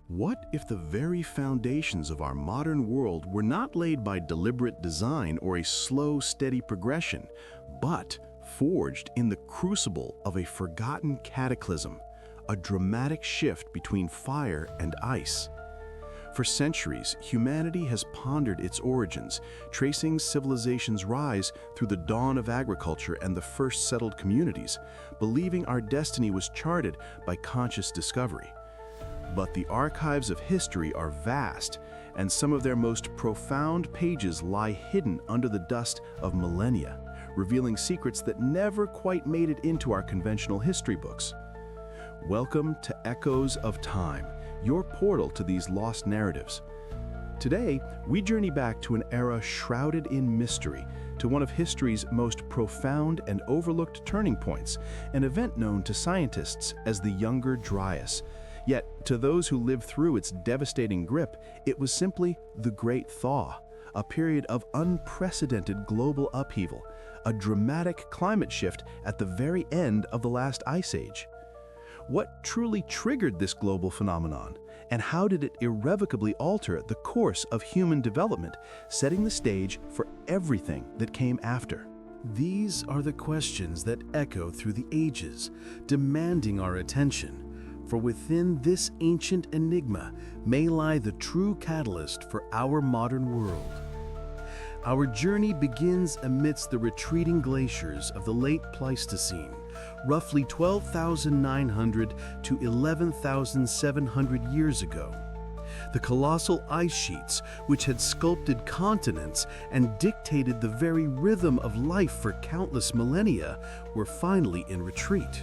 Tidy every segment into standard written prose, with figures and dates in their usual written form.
What if the very foundations of our modern world were not laid by deliberate design or a slow, steady progression, but forged in the crucible of a forgotten cataclysm, a dramatic shift between fire and ice? For centuries, humanity has pondered its origins, tracing civilization's rise through the dawn of agriculture and the first settled communities, believing our destiny was charted by conscious discovery. But the archives of history are vast, and some of their most profound pages lie hidden under the dust of millennia, revealing secrets that never quite made it into our conventional history books. Welcome to Echoes of Time, your portal to these lost narratives. Today, we journey back to an era shrouded in mystery, to one of history's most profound and overlooked turning points, an event known to scientists as the Younger Dryas. Yet, to those who lived through its devastating grip, it was simply the Great Thaw, a period of unprecedented global upheaval, a dramatic climate shift at the very end of the last ice age. What truly triggered this global phenomenon, and how did it irrevocably alter the course of human development, setting the stage for everything that came after? These are the questions that echo through the ages, demanding our attention. For within this ancient enigma may lie the true catalyst for our modern world. Our journey begins amidst the retreating glaciers of the Late Pleistocene, roughly 12,900 to 11,700 years ago. The colossal ice sheets, which had sculpted continents and dictated the very rhythm of life for countless millennia, were finally in retreat.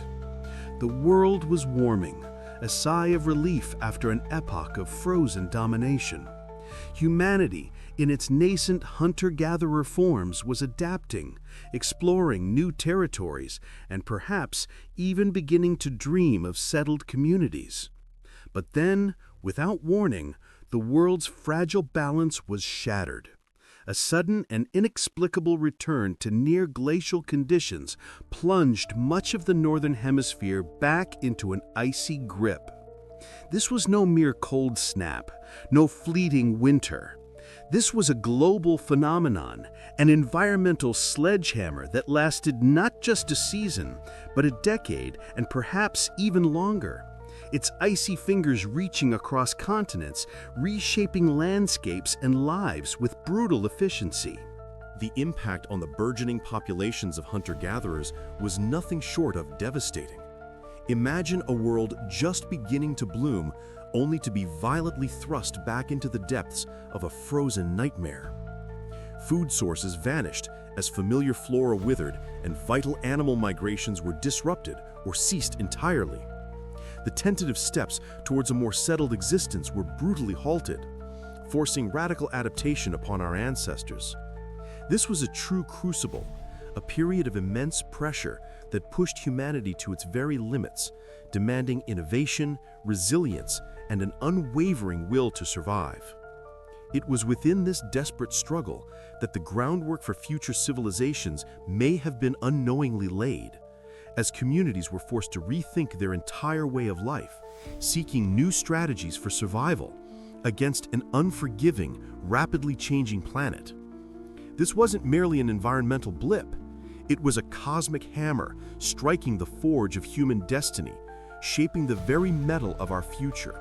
The world was warming, a sigh of relief after an epoch of frozen domination. Humanity, in its nascent hunter-gatherer forms, was adapting, exploring new territories, and perhaps even beginning to dream of settled communities. But then, without warning, the world's fragile balance was shattered. A sudden and inexplicable return to near-glacial conditions plunged much of the Northern Hemisphere back into an icy grip. This was no mere cold snap, no fleeting winter. This was a global phenomenon, an environmental sledgehammer that lasted not just a season, but a decade and perhaps even longer. Its icy fingers reaching across continents, reshaping landscapes and lives with brutal efficiency. The impact on the burgeoning populations of hunter-gatherers was nothing short of devastating. Imagine a world just beginning to bloom, only to be violently thrust back into the depths of a frozen nightmare. Food sources vanished as familiar flora withered and vital animal migrations were disrupted or ceased entirely. The tentative steps towards a more settled existence were brutally halted, forcing radical adaptation upon our ancestors. This was a true crucible, a period of immense pressure that pushed humanity to its very limits, demanding innovation, resilience, and an unwavering will to survive. It was within this desperate struggle that the groundwork for future civilizations may have been unknowingly laid, as communities were forced to rethink their entire way of life, seeking new strategies for survival against an unforgiving, rapidly changing planet. This wasn't merely an environmental blip. It was a cosmic hammer striking the forge of human destiny, shaping the very metal of our future.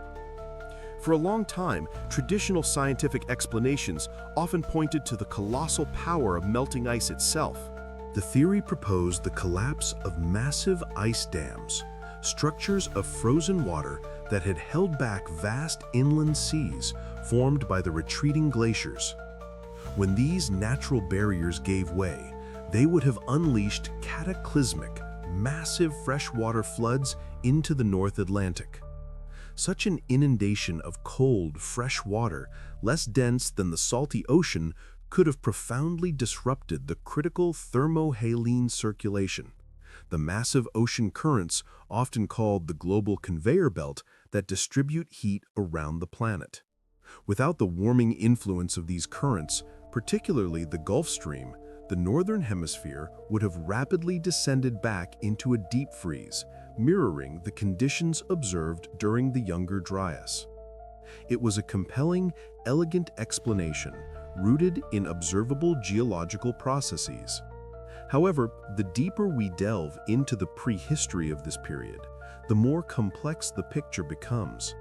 For a long time, traditional scientific explanations often pointed to the colossal power of melting ice itself. The theory proposed the collapse of massive ice dams, structures of frozen water that had held back vast inland seas formed by the retreating glaciers. When these natural barriers gave way, they would have unleashed cataclysmic, massive freshwater floods into the North Atlantic. Such an inundation of cold, fresh water, less dense than the salty ocean, could have profoundly disrupted the critical thermohaline circulation, the massive ocean currents often called the global conveyor belt that distribute heat around the planet. Without the warming influence of these currents, particularly the Gulf Stream, the Northern Hemisphere would have rapidly descended back into a deep freeze, mirroring the conditions observed during the Younger Dryas. It was a compelling, elegant explanation rooted in observable geological processes. However, the deeper we delve into the prehistory of this period, the more complex the picture becomes.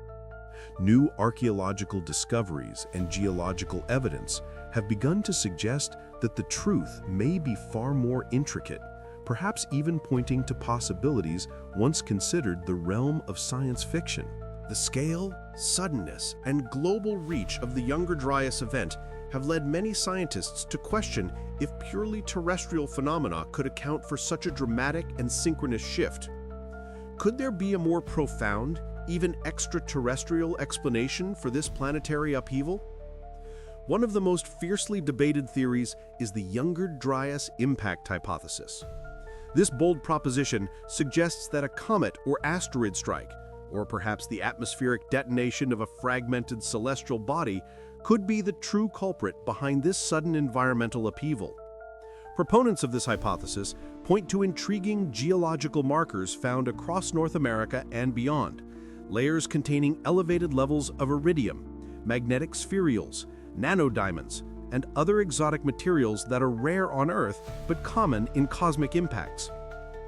New archaeological discoveries and geological evidence have begun to suggest that the truth may be far more intricate, perhaps even pointing to possibilities once considered the realm of science fiction. The scale, suddenness, and global reach of the Younger Dryas event have led many scientists to question if purely terrestrial phenomena could account for such a dramatic and synchronous shift. Could there be a more profound, even extraterrestrial explanation for this planetary upheaval? One of the most fiercely debated theories is the Younger Dryas impact hypothesis. This bold proposition suggests that a comet or asteroid strike, or perhaps the atmospheric detonation of a fragmented celestial body, could be the true culprit behind this sudden environmental upheaval. Proponents of this hypothesis point to intriguing geological markers found across North America and beyond, layers containing elevated levels of iridium, magnetic spherules, nanodiamonds, and other exotic materials that are rare on Earth but common in cosmic impacts.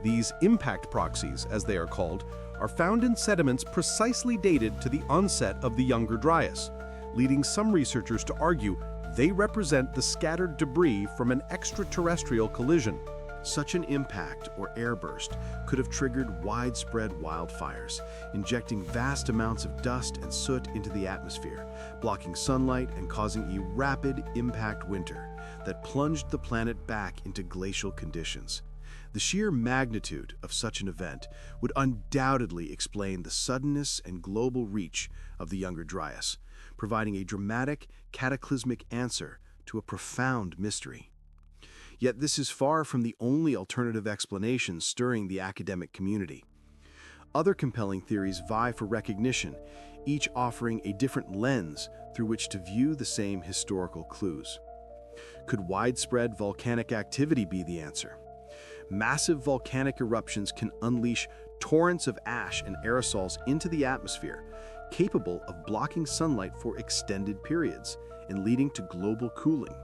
These impact proxies, as they are called, are found in sediments precisely dated to the onset of the Younger Dryas, leading some researchers to argue they represent the scattered debris from an extraterrestrial collision. Such an impact or airburst could have triggered widespread wildfires, injecting vast amounts of dust and soot into the atmosphere, blocking sunlight and causing a rapid impact winter that plunged the planet back into glacial conditions. The sheer magnitude of such an event would undoubtedly explain the suddenness and global reach of the Younger Dryas, providing a dramatic, cataclysmic answer to a profound mystery. Yet this is far from the only alternative explanation stirring the academic community. Other compelling theories vie for recognition, each offering a different lens through which to view the same historical clues. Could widespread volcanic activity be the answer? Massive volcanic eruptions can unleash torrents of ash and aerosols into the atmosphere, capable of blocking sunlight for extended periods and leading to global cooling.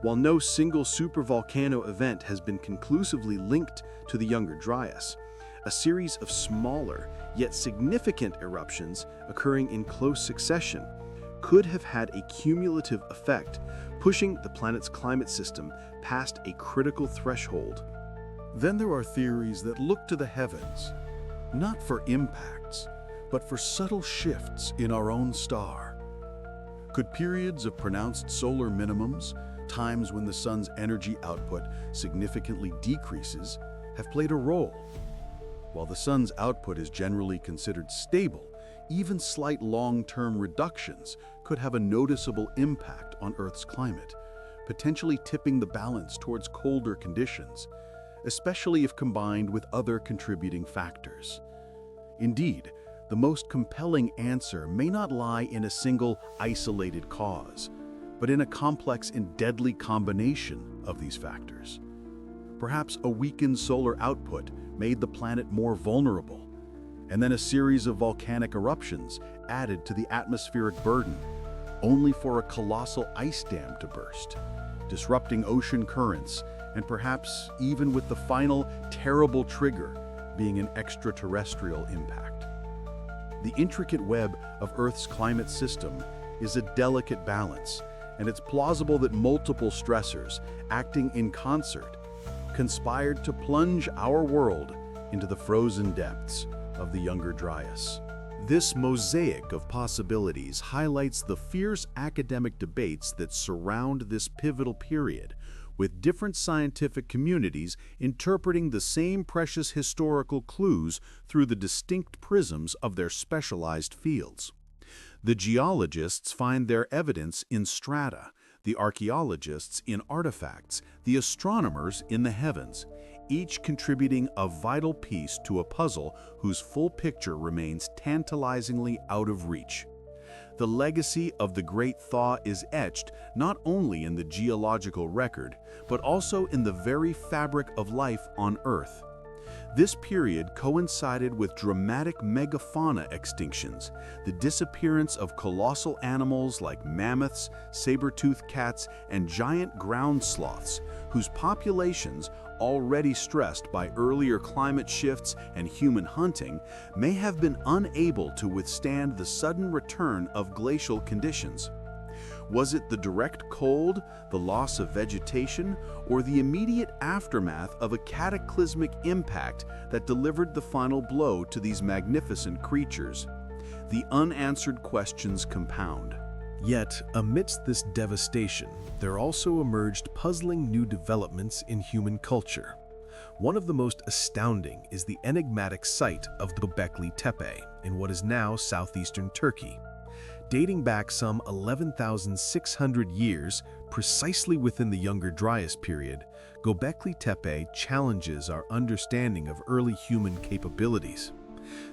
While no single supervolcano event has been conclusively linked to the Younger Dryas, a series of smaller yet significant eruptions occurring in close succession could have had a cumulative effect, pushing the planet's climate system past a critical threshold. Then there are theories that look to the heavens, not for impacts, but for subtle shifts in our own star. Could periods of pronounced solar minimums, times when the sun's energy output significantly decreases, have played a role? While the sun's output is generally considered stable, even slight long-term reductions could have a noticeable impact on Earth's climate, potentially tipping the balance towards colder conditions, especially if combined with other contributing factors. Indeed, the most compelling answer may not lie in a single isolated cause, but in a complex and deadly combination of these factors. Perhaps a weakened solar output made the planet more vulnerable, and then a series of volcanic eruptions added to the atmospheric burden, only for a colossal ice dam to burst, disrupting ocean currents, and perhaps even with the final terrible trigger being an extraterrestrial impact. The intricate web of Earth's climate system is a delicate balance, and it's plausible that multiple stressors, acting in concert, conspired to plunge our world into the frozen depths of the Younger Dryas. This mosaic of possibilities highlights the fierce academic debates that surround this pivotal period, with different scientific communities interpreting the same precious historical clues through the distinct prisms of their specialized fields. The geologists find their evidence in strata, the archaeologists in artifacts, the astronomers in the heavens, each contributing a vital piece to a puzzle whose full picture remains tantalizingly out of reach. The legacy of the Great Thaw is etched not only in the geological record, but also in the very fabric of life on Earth. This period coincided with dramatic megafauna extinctions, the disappearance of colossal animals like mammoths, saber-toothed cats, and giant ground sloths, whose populations, already stressed by earlier climate shifts and human hunting, may have been unable to withstand the sudden return of glacial conditions. Was it the direct cold, the loss of vegetation, or the immediate aftermath of a cataclysmic impact that delivered the final blow to these magnificent creatures? The unanswered questions compound. Yet, amidst this devastation, there also emerged puzzling new developments in human culture. One of the most astounding is the enigmatic site of the Gobekli Tepe in what is now southeastern Turkey. Dating back some 11,600 years, precisely within the Younger Dryas period, Gobekli Tepe challenges our understanding of early human capabilities.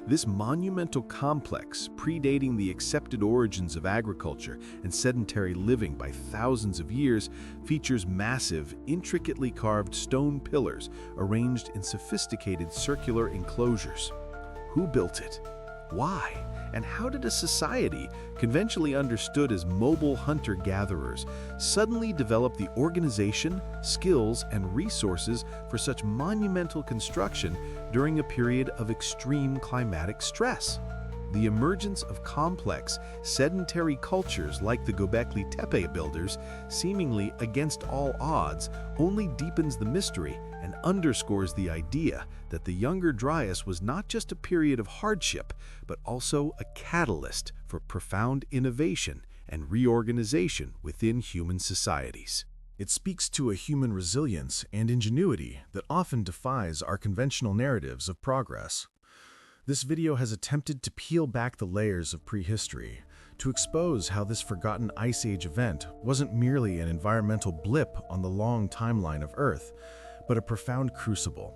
This monumental complex, predating the accepted origins of agriculture and sedentary living by thousands of years, features massive, intricately carved stone pillars arranged in sophisticated circular enclosures. Who built it? Why? And how did a society, conventionally understood as mobile hunter-gatherers, suddenly develop the organization, skills, and resources for such monumental construction during a period of extreme climatic stress? The emergence of complex, sedentary cultures like the Gobekli Tepe builders, seemingly against all odds, only deepens the mystery and underscores the idea that the Younger Dryas was not just a period of hardship, but also a catalyst for profound innovation and reorganization within human societies. It speaks to a human resilience and ingenuity that often defies our conventional narratives of progress. This video has attempted to peel back the layers of prehistory, to expose how this forgotten Ice Age event wasn't merely an environmental blip on the long timeline of Earth, but a profound crucible.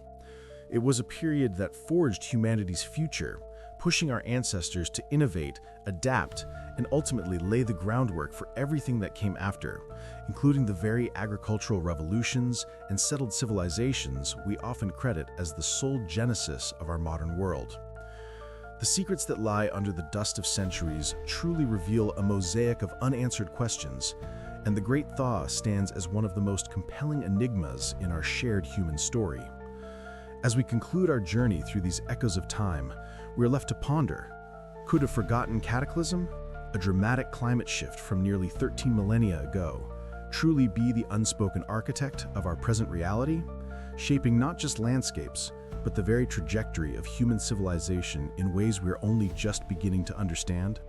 It was a period that forged humanity's future, pushing our ancestors to innovate, adapt, and ultimately lay the groundwork for everything that came after, including the very agricultural revolutions and settled civilizations we often credit as the sole genesis of our modern world. The secrets that lie under the dust of centuries truly reveal a mosaic of unanswered questions, and the Great Thaw stands as one of the most compelling enigmas in our shared human story. As we conclude our journey through these echoes of time, we're left to ponder: could a forgotten cataclysm, a dramatic climate shift from nearly 13 millennia ago, truly be the unspoken architect of our present reality, shaping not just landscapes, but the very trajectory of human civilization in ways we're only just beginning to understand?